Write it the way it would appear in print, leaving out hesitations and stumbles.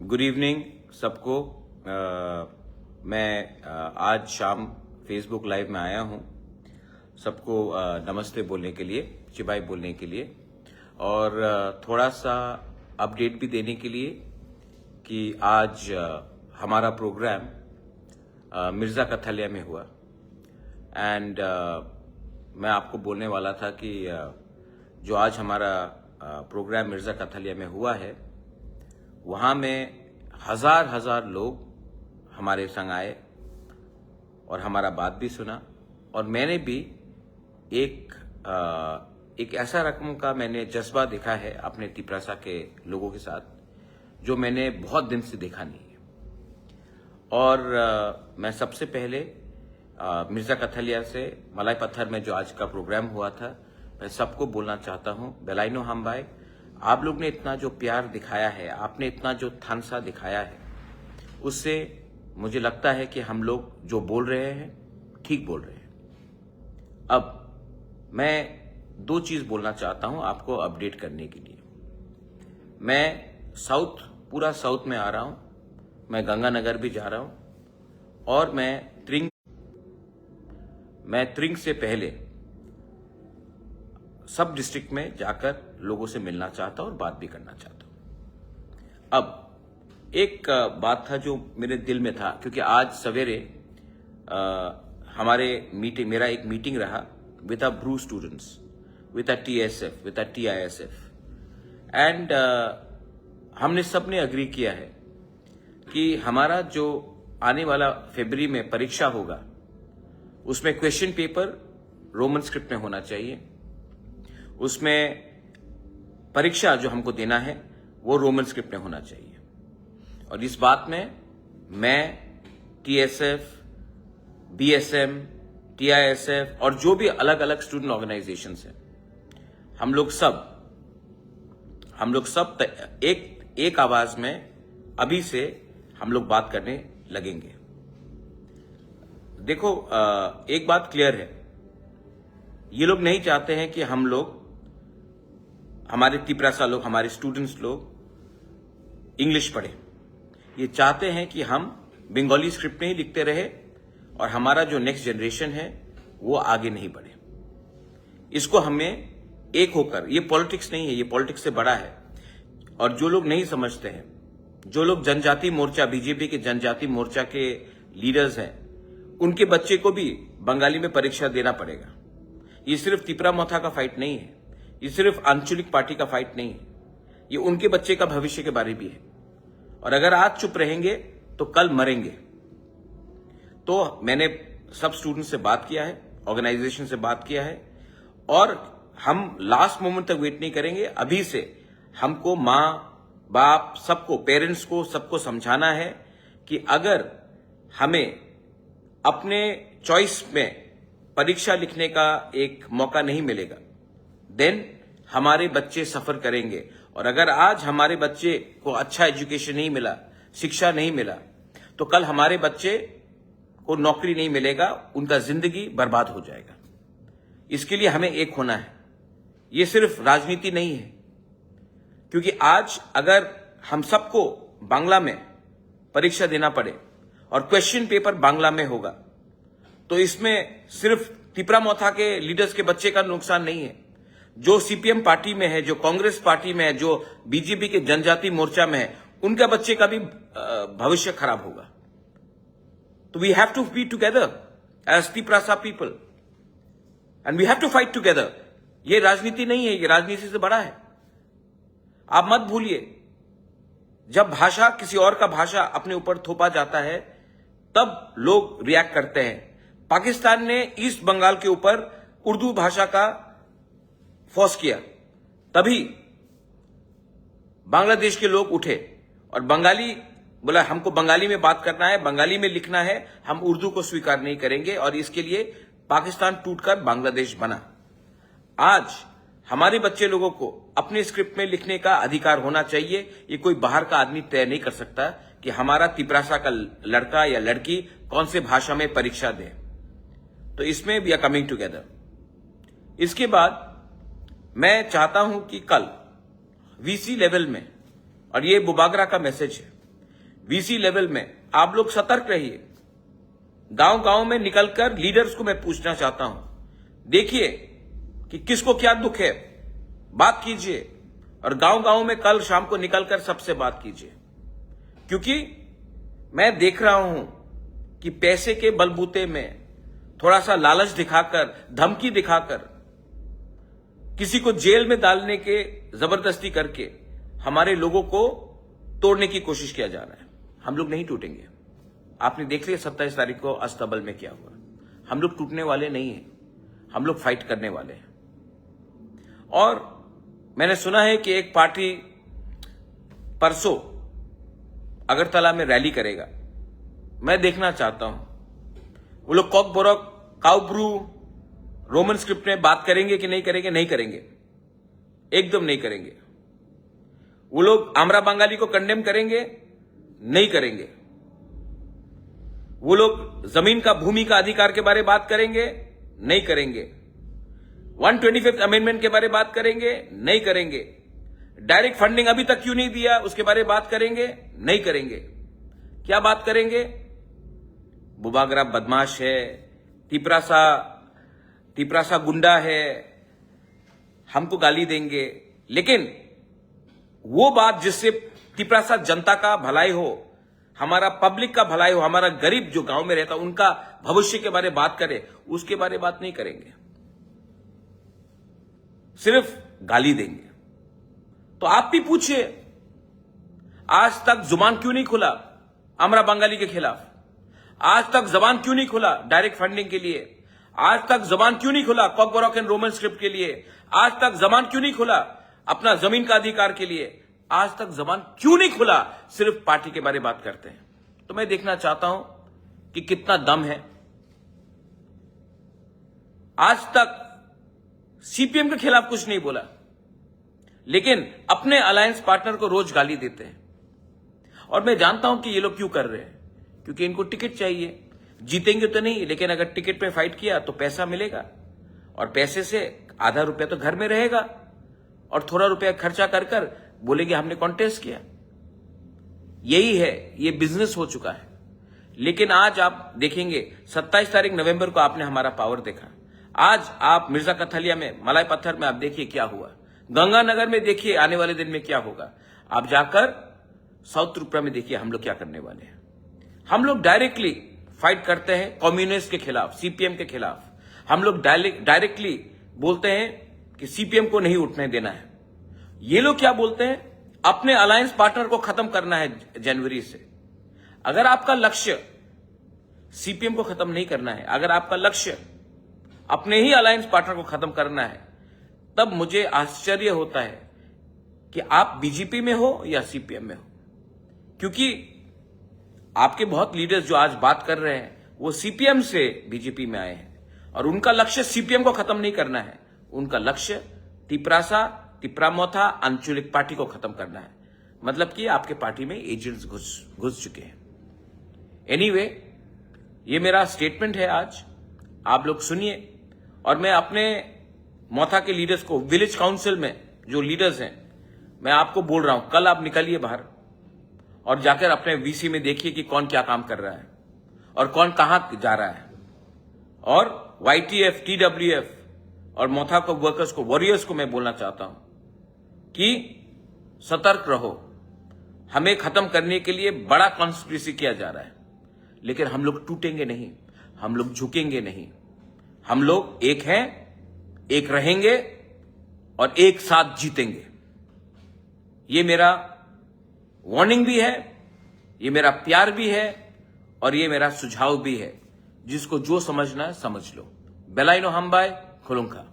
Good evening सबको। मैं आज शाम फेसबुक लाइव में आया हूं सबको नमस्ते बोलने के लिए, चिबाई बोलने के लिए और थोड़ा सा अपडेट भी देने के लिए कि आज हमारा प्रोग्राम मिर्ज़ा कथलिया में हुआ एंड मैं आपको बोलने वाला था कि जो आज हमारा प्रोग्राम मिर्ज़ा कथलिया में हुआ है वहाँ में हजार लोग हमारे संग आए और हमारा बात भी सुना और मैंने भी एक ऐसा रकम का मैंने जज्बा देखा है अपने तिपरासा के लोगों के साथ जो मैंने बहुत दिन से देखा नहीं है। और मैं सबसे पहले मिर्ज़ा कथलिया से मलाई पत्थर में जो आज का प्रोग्राम हुआ था मैं सबको बोलना चाहता हूँ, बेलाइनो हम भाई, आप लोग ने इतना जो प्यार दिखाया है, आपने इतना जो थानसा दिखाया है, उससे मुझे लगता है कि हम लोग जो बोल रहे हैं ठीक बोल रहे हैं। अब मैं दो चीज बोलना चाहता हूं आपको अपडेट करने के लिए। मैं पूरा साउथ में आ रहा हूं, मैं गंगानगर भी जा रहा हूं और मैं त्रिंग से पहले सब डिस्ट्रिक्ट में जाकर लोगों से मिलना चाहता हूं और बात भी करना चाहता हूं। अब एक बात था जो मेरे दिल में था, क्योंकि आज सवेरे मेरा एक मीटिंग रहा with a Bru students, with a TSF, with a TISF and हमने सबने अग्री किया है कि हमारा जो आने वाला फरवरी में परीक्षा होगा उसमें क्वेश्चन पेपर रोमन स्क्रिप्ट में होना चाहिए, उसमें परीक्षा जो हमको देना है वो रोमन स्क्रिप्ट में होना चाहिए। और इस बात में मैं TSF, BSM, TISF और जो भी अलग अलग स्टूडेंट ऑर्गेनाइजेशंस हैं, हम लोग सब एक आवाज में अभी से हम लोग बात करने लगेंगे। देखो, एक बात क्लियर है, ये लोग नहीं चाहते हैं कि हम लोग, हमारे तिपरासा लोग, हमारे स्टूडेंट्स लोग इंग्लिश पढ़े। ये चाहते हैं कि हम बंगाली स्क्रिप्ट में ही लिखते रहे और हमारा जो नेक्स्ट जनरेशन है वो आगे नहीं बढ़े। इसको हमें एक होकर, ये पॉलिटिक्स नहीं है, ये पॉलिटिक्स से बड़ा है। और जो लोग नहीं समझते हैं, जो लोग जनजाति मोर्चा, बीजेपी के जनजाति मोर्चा के लीडर्स हैं, उनके बच्चे को भी बंगाली में परीक्षा देना पड़ेगा। ये सिर्फ तिपरा मोथा का फाइट नहीं है, ये सिर्फ आंचलिक पार्टी का फाइट नहीं है, ये उनके बच्चे का भविष्य के बारे भी है। और अगर आज चुप रहेंगे तो कल मरेंगे। तो मैंने सब स्टूडेंट से बात किया है, ऑर्गेनाइजेशन से बात किया है और हम लास्ट मोमेंट तक वेट नहीं करेंगे। अभी से हमको माँ बाप सबको, पेरेंट्स को सबको समझाना है कि अगर हमें अपने चॉइस में परीक्षा लिखने का एक मौका नहीं मिलेगा, देन हमारे बच्चे सफर करेंगे। और अगर आज हमारे बच्चे को अच्छा एजुकेशन नहीं मिला, शिक्षा नहीं मिला, तो कल हमारे बच्चे को नौकरी नहीं मिलेगा, उनका जिंदगी बर्बाद हो जाएगा। इसके लिए हमें एक होना है। ये सिर्फ राजनीति नहीं है, क्योंकि आज अगर हम सबको बांग्ला में परीक्षा देना पड़े और क्वेश्चन पेपर बांग्ला में होगा, तो इसमें सिर्फ तिपरा मोथा के लीडर्स के बच्चे का नुकसान नहीं है। जो CPM पार्टी में है, जो कांग्रेस पार्टी में है, जो बीजेपी के जनजाति मोर्चा में है, उनका बच्चे का भी भविष्य खराब होगा। तो we have to be together as Tiprasa people and we have to fight together. ये राजनीति नहीं है, ये राजनीति से बड़ा है। आप मत भूलिए, जब भाषा, किसी और का भाषा अपने ऊपर थोपा जाता है तब लोग रिएक्ट करते हैं। पाकिस्तान ने ईस्ट बंगाल के ऊपर उर्दू भाषा का फोर्स किया, तभी बांग्लादेश के लोग उठे और बंगाली बोला, हमको बंगाली में बात करना है, बंगाली में लिखना है, हम उर्दू को स्वीकार नहीं करेंगे। और इसके लिए पाकिस्तान टूटकर बांग्लादेश बना। आज हमारे बच्चे लोगों को अपने स्क्रिप्ट में लिखने का अधिकार होना चाहिए। ये कोई बाहर का आदमी तय नहीं कर सकता कि हमारा तिपरासा का लड़का या लड़की कौन से भाषा में परीक्षा दे। तो इसमें वी आर कमिंग टुगेदर। इसके बाद मैं चाहता हूं कि कल VC लेवल में, और ये बुबागरा का मैसेज है, वीसी लेवल में आप लोग सतर्क रहिए। गांव गांव में निकलकर लीडर्स को मैं पूछना चाहता हूं, देखिए कि किसको क्या दुख है, बात कीजिए और गांव गांव में कल शाम को निकलकर सबसे बात कीजिए। क्योंकि मैं देख रहा हूं कि पैसे के बलबूते में थोड़ा सा लालच दिखाकर, धमकी दिखाकर, किसी को जेल में डालने के जबरदस्ती करके हमारे लोगों को तोड़ने की कोशिश किया जा रहा है। हम लोग नहीं टूटेंगे। आपने देख लिया 27 तारीख को अस्तबल में क्या हुआ। हम लोग टूटने वाले नहीं हैं, हम लोग फाइट करने वाले हैं। और मैंने सुना है कि एक पार्टी परसों अगरतला में रैली करेगा। मैं देखना चाहता हूं वो लोग कॉकबोरक, काउब्रू, रोमन स्क्रिप्ट में बात करेंगे कि नहीं करेंगे। नहीं करेंगे, एकदम नहीं करेंगे। वो लोग आमरा बंगाली को कंडेम करेंगे? नहीं करेंगे। वो लोग जमीन का, भूमि का अधिकार के बारे में बात करेंगे? नहीं करेंगे। 125th अमेंडमेंट के बारे में बात करेंगे? नहीं करेंगे। डायरेक्ट फंडिंग अभी तक क्यों नहीं दिया, उसके बारे में बात करेंगे? नहीं करेंगे। क्या बात करेंगे? बुबागरा बदमाश है, तिपरासा गुंडा है, हमको गाली देंगे। लेकिन वो बात जिससे तिपरासा जनता का भलाई हो, हमारा पब्लिक का भलाई हो, हमारा गरीब जो गांव में रहता उनका भविष्य के बारे में बात करे, उसके बारे में बात नहीं करेंगे, सिर्फ गाली देंगे। तो आप भी पूछिए, आज तक जुबान क्यों नहीं खुला आमरा बंगाली के खिलाफ? आज तक जबान क्यों नहीं खुला डायरेक्ट फंडिंग के लिए? आज तक जबान क्यों नहीं खुला कॉकबोरक एंड रोमन स्क्रिप्ट के लिए? आज तक जबान क्यों नहीं खुला अपना जमीन का अधिकार के लिए? आज तक जबान क्यों नहीं खुला? सिर्फ पार्टी के बारे में बात करते हैं। तो मैं देखना चाहता हूं कि कितना दम है। आज तक सीपीएम के खिलाफ कुछ नहीं बोला, लेकिन अपने अलायंस पार्टनर को रोज गाली देते हैं। और मैं जानता हूं कि ये लोग क्यों कर रहे हैं, क्योंकि इनको टिकट चाहिए। जीतेंगे तो नहीं, लेकिन अगर टिकट पे फाइट किया तो पैसा मिलेगा, और पैसे से आधा रुपया तो घर में रहेगा, और थोड़ा रुपया खर्चा कर कर बोलेंगे हमने कॉन्टेस्ट किया। यही है, ये बिजनेस हो चुका है। लेकिन आज आप देखेंगे 27 तारीख नवंबर को आपने हमारा पावर देखा। आज आप मिर्जा कथलिया में, मलाई पत्थर में आप देखिए क्या हुआ। गंगानगर में देखिए आने वाले दिन में क्या होगा। आप जाकर साउथ त्रिपुरा में देखिए हम लोग क्या करने वाले हैं। हम लोग डायरेक्टली फाइट करते हैं कम्युनिस्ट के खिलाफ, सीपीएम के खिलाफ। हम लोग डायरेक्टली बोलते हैं कि सीपीएम को नहीं उठने देना है। ये लोग क्या बोलते हैं, अपने अलायंस पार्टनर को खत्म करना है जनवरी से। अगर आपका लक्ष्य सीपीएम को खत्म नहीं करना है, अगर आपका लक्ष्य अपने ही अलायंस पार्टनर को खत्म करना है, तब मुझे आश्चर्य होता है कि आप बीजेपी में हो या सीपीएम में हो। क्योंकि आपके बहुत लीडर्स जो आज बात कर रहे हैं वो सीपीएम से बीजेपी में आए हैं, और उनका लक्ष्य सीपीएम को खत्म नहीं करना है। उनका लक्ष्य तिपरामोथा आंचलिक पार्टी को खत्म करना है। मतलब कि आपके पार्टी में एजेंट्स घुस चुके हैं। एनीवे, ये मेरा स्टेटमेंट है आज, आप लोग सुनिए। और मैं अपने मोथा के लीडर्स को, विलेज काउंसिल में जो लीडर्स हैं, मैं आपको बोल रहा हूं, कल आप निकलिए बाहर और जाकर अपने वीसी में देखिए कि कौन क्या काम कर रहा है और कौन कहां जा रहा है। और वाईटीएफ, टीडब्ल्यूएफ और मोथा को वर्कर्स को, वॉरियर्स को मैं बोलना चाहता हूं कि सतर्क रहो। हमें खत्म करने के लिए बड़ा कॉन्स्पिरेसी किया जा रहा है, लेकिन हम लोग टूटेंगे नहीं, हम लोग झुकेंगे नहीं। हम लोग एक हैं, एक रहेंगे और एक साथ जीतेंगे। ये मेरा वार्निंग भी है, ये मेरा प्यार भी है, और ये मेरा सुझाव भी है। जिसको जो समझना है समझ लो। बेलाइनो हम्बाई खुलुंखा।